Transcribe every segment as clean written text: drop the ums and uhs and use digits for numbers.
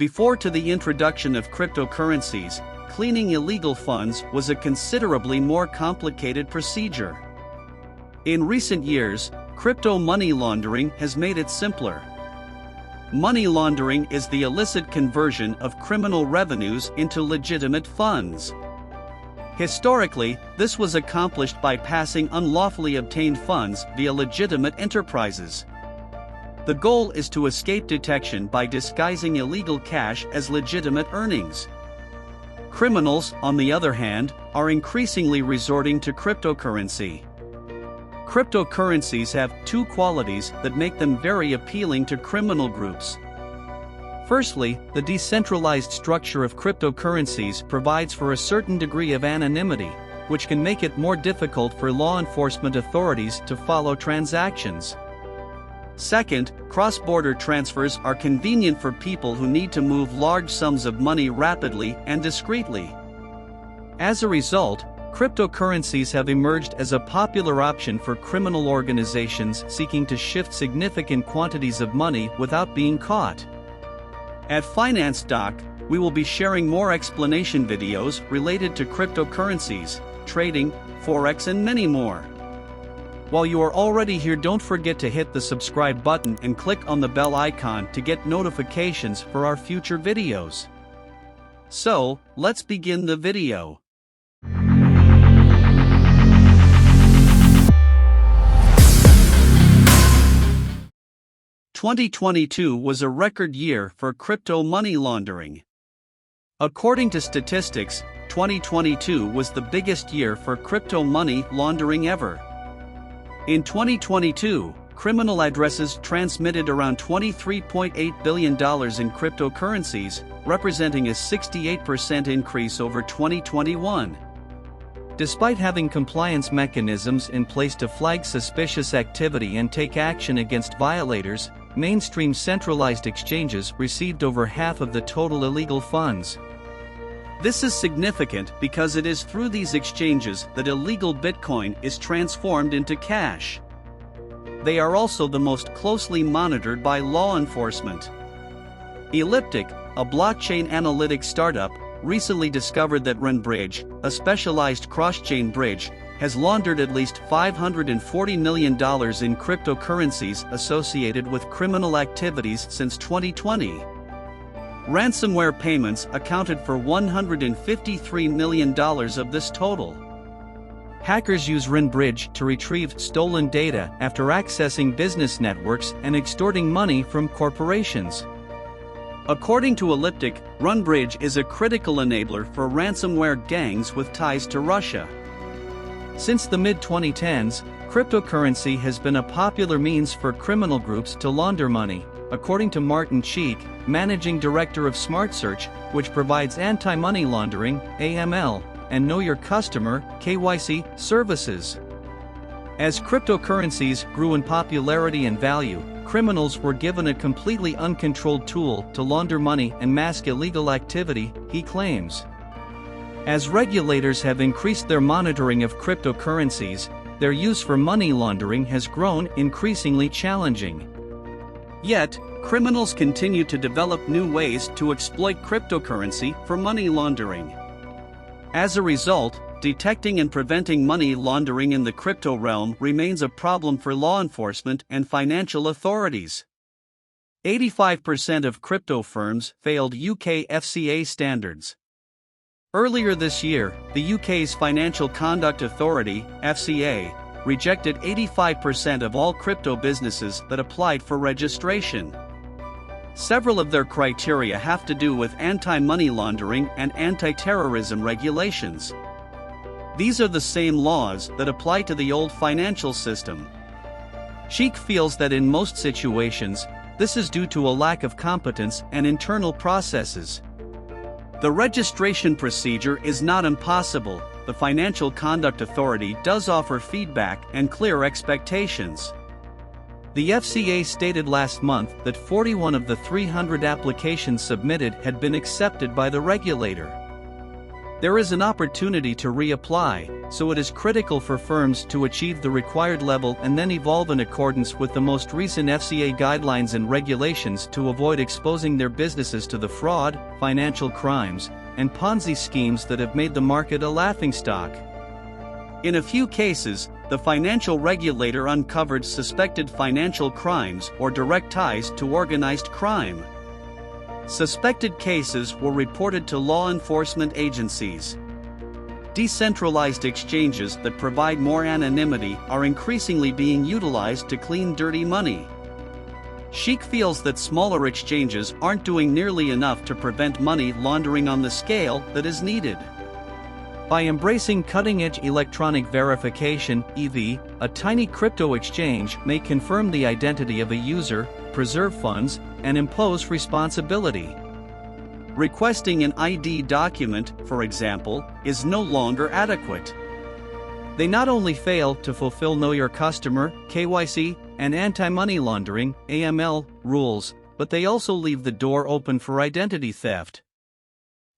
Before the introduction of cryptocurrencies, cleaning illegal funds was a considerably more complicated procedure. In recent years, crypto money laundering has made it simpler. Money laundering is the illicit conversion of criminal revenues into legitimate funds. Historically, this was accomplished by passing unlawfully obtained funds via legitimate enterprises. The goal is to escape detection by disguising illegal cash as legitimate earnings. Criminals, on the other hand, are increasingly resorting to cryptocurrency. Cryptocurrencies have two qualities that make them very appealing to criminal groups. Firstly, the decentralized structure of cryptocurrencies provides for a certain degree of anonymity, which can make it more difficult for law enforcement authorities to follow transactions. Second, cross-border transfers are convenient for people who need to move large sums of money rapidly and discreetly. As a result, cryptocurrencies have emerged as a popular option for criminal organizations seeking to shift significant quantities of money without being caught. At Finance Doc, we will be sharing more explanation videos related to cryptocurrencies, trading, forex and many more. While you are already here, don't forget to hit the subscribe button and click on the bell icon to get notifications for our future videos. So, let's begin the video. 2022 was a record year for crypto money laundering. According to statistics, 2022 was the biggest year for crypto money laundering ever. In 2022, criminal addresses transmitted around $23.8 billion in cryptocurrencies, representing a 68% increase over 2021. Despite having compliance mechanisms in place to flag suspicious activity and take action against violators, mainstream centralized exchanges received over half of the total illegal funds. This is significant because it is through these exchanges that illegal Bitcoin is transformed into cash. They are also the most closely monitored by law enforcement. Elliptic, a blockchain analytics startup, recently discovered that RunBridge, a specialized cross-chain bridge, has laundered at least $540 million in cryptocurrencies associated with criminal activities since 2020. Ransomware payments accounted for $153 million of this total. Hackers use RunBridge to retrieve stolen data after accessing business networks and extorting money from corporations. According to Elliptic, RunBridge is a critical enabler for ransomware gangs with ties to Russia. Since the mid-2010s, cryptocurrency has been a popular means for criminal groups to launder money, according to Martin Cheek, Managing Director of SmartSearch, which provides anti-money laundering (AML) and Know Your Customer (KYC) services. As cryptocurrencies grew in popularity and value, criminals were given a completely uncontrolled tool to launder money and mask illegal activity, he claims. As regulators have increased their monitoring of cryptocurrencies, their use for money laundering has grown increasingly challenging. Yet, criminals continue to develop new ways to exploit cryptocurrency for money laundering. As a result, detecting and preventing money laundering in the crypto realm remains a problem for law enforcement and financial authorities. 85% of crypto firms failed UK FCA standards. Earlier this year, the UK's Financial Conduct Authority, FCA, rejected 85% of all crypto businesses that applied for registration. Several of their criteria have to do with anti-money laundering and anti-terrorism regulations. These are the same laws that apply to the old financial system. Cheek feels that in most situations, this is due to a lack of competence and internal processes. The registration procedure is not impossible. The Financial Conduct Authority does offer feedback and clear expectations. The FCA stated last month that 41 of the 300 applications submitted had been accepted by the regulator. there is an opportunity to reapply, so it is critical for firms to achieve the required level and then evolve in accordance with the most recent FCA guidelines and regulations to avoid exposing their businesses to the fraud, financial crimes, and Ponzi schemes that have made the market a laughingstock. In a few cases, the financial regulator uncovered suspected financial crimes or direct ties to organized crime. Suspected cases were reported to law enforcement agencies. Decentralized exchanges that provide more anonymity are increasingly being utilized to clean dirty money. Sheikh feels that smaller exchanges aren't doing nearly enough to prevent money laundering on the scale that is needed. By embracing cutting-edge electronic verification (EV), a tiny crypto exchange may confirm the identity of a user, preserve funds, and impose responsibility. Requesting an ID document, for example, is no longer adequate. They not only fail to fulfill Know Your Customer (KYC) and anti-money laundering (AML) rules, but they also leave the door open for identity theft.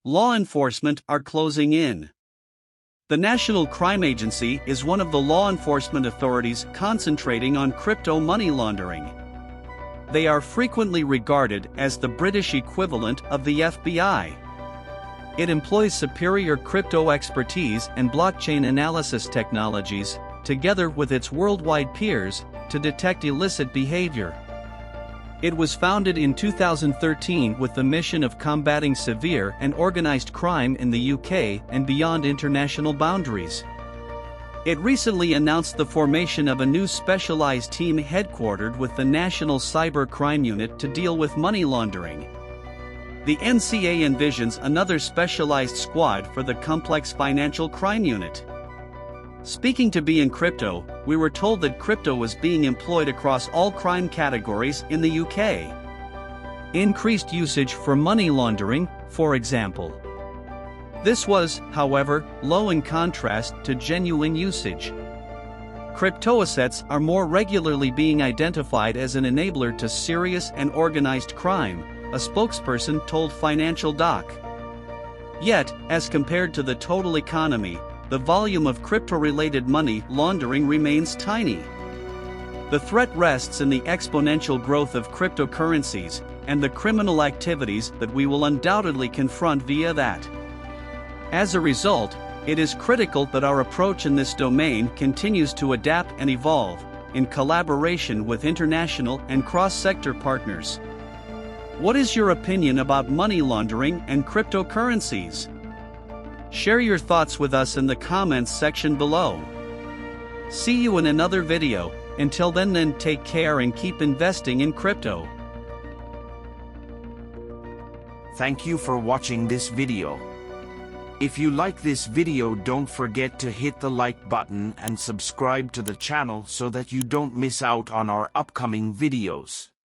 Law enforcement are closing in. The National Crime Agency is one of the law enforcement authorities concentrating on crypto money laundering. They are frequently regarded as the British equivalent of the FBI. It employs superior crypto expertise and blockchain analysis technologies, together with its worldwide peers, to detect illicit behavior. It was founded in 2013 with the mission of combating severe and organized crime in the UK and beyond international boundaries. It recently announced the formation of a new specialized team headquartered with the National Cyber Crime Unit to deal with money laundering. The NCA envisions another specialized squad for the complex financial crime unit. Speaking to Be in Crypto, we were told that crypto was being employed across all crime categories in the UK. Increased usage for money laundering, for example. This was, however, low in contrast to genuine usage. Cryptoassets are more regularly being identified as an enabler to serious and organized crime, a spokesperson told Financial Doc. Yet, as compared to the total economy, the volume of crypto-related money laundering remains tiny. The threat rests in the exponential growth of cryptocurrencies and the criminal activities that we will undoubtedly confront via that. As a result, it is critical that our approach in this domain continues to adapt and evolve, in collaboration with international and cross-sector partners. What is your opinion about money laundering and cryptocurrencies? Share your thoughts with us in the comments section below. See you in another video. Until then, take care and keep investing in crypto. Thank you for watching this video. If you like this video, don't forget to hit the like button and subscribe to the channel so that you don't miss out on our upcoming videos.